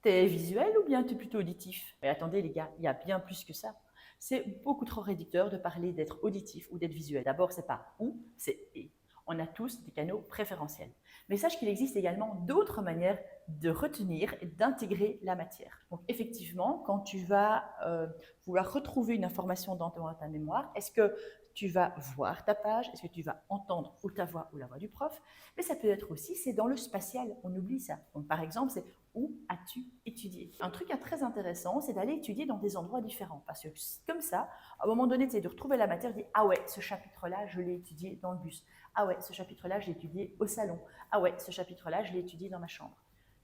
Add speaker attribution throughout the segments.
Speaker 1: T'es visuel ou bien t'es plutôt auditif? Mais attendez les gars, il y a bien plus que ça. C'est beaucoup trop réducteur de parler d'être auditif ou d'être visuel. D'abord, c'est pas ou, c'est et. On a tous des canaux préférentiels. Mais sache qu'il existe également d'autres manières de retenir et d'intégrer la matière. Donc effectivement, quand tu vas vouloir retrouver une information dans ta mémoire, est-ce que tu vas voir ta page? Est-ce que tu vas entendre ou ta voix ou la voix du prof? Mais ça peut être aussi, c'est dans le spatial, on oublie ça. Donc par exemple, c'est où as-tu étudié? Un truc très intéressant, c'est d'aller étudier dans des endroits différents. Parce que comme ça, à un moment donné, tu sais, de retrouver la matière, dire ah ouais, ce chapitre-là, je l'ai étudié dans le bus. Ah ouais, ce chapitre-là, je l'ai étudié au salon. Ah ouais, ce chapitre-là, je l'ai étudié dans ma chambre.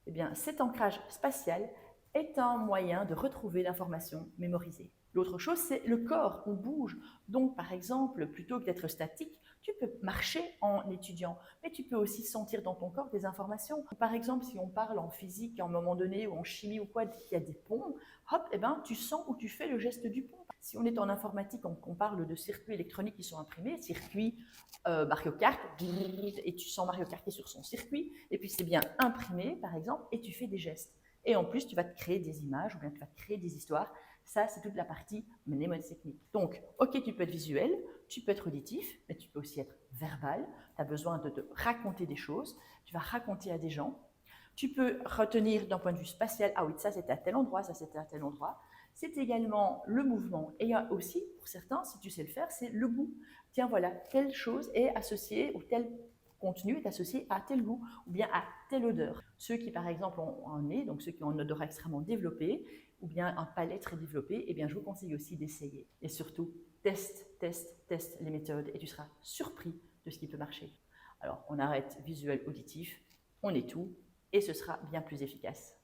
Speaker 1: Eh bien, cet ancrage spatial est un moyen de retrouver l'information mémorisée. L'autre chose, c'est le corps, on bouge. Donc, par exemple, plutôt que d'être statique, tu peux marcher en étudiant, mais tu peux aussi sentir dans ton corps des informations. Par exemple, si on parle en physique à un moment donné ou en chimie ou quoi, qu'il y a des ponts, hop, eh ben, tu sens ou tu fais le geste du pont. Si on est en informatique, on parle de circuits électroniques qui sont imprimés, circuit Mario Kart, et tu sens Mario Kart sur son circuit, et puis c'est bien imprimé, par exemple, et tu fais des gestes. Et en plus, tu vas te créer des images ou bien tu vas te créer des histoires. Ça, c'est toute la partie mnémotechnique. Donc, ok, tu peux être visuel, tu peux être auditif, mais tu peux aussi être verbal. Tu as besoin de te raconter des choses, tu vas raconter à des gens. Tu peux retenir d'un point de vue spatial, ah oui, ça c'était à tel endroit, ça c'était à tel endroit. C'est également le mouvement. Et il y a aussi, pour certains, si tu sais le faire, c'est le goût. Tiens, voilà, telle chose est associée ou tel contenu est associé à tel goût ou bien à telle odeur. Ceux qui, par exemple, ont un nez, donc ceux qui ont un odorat extrêmement développé ou bien un palais très développé, eh bien, je vous conseille aussi d'essayer. Et surtout, teste les méthodes et tu seras surpris de ce qui peut marcher. Alors, on arrête visuel, auditif, on est tout et ce sera bien plus efficace.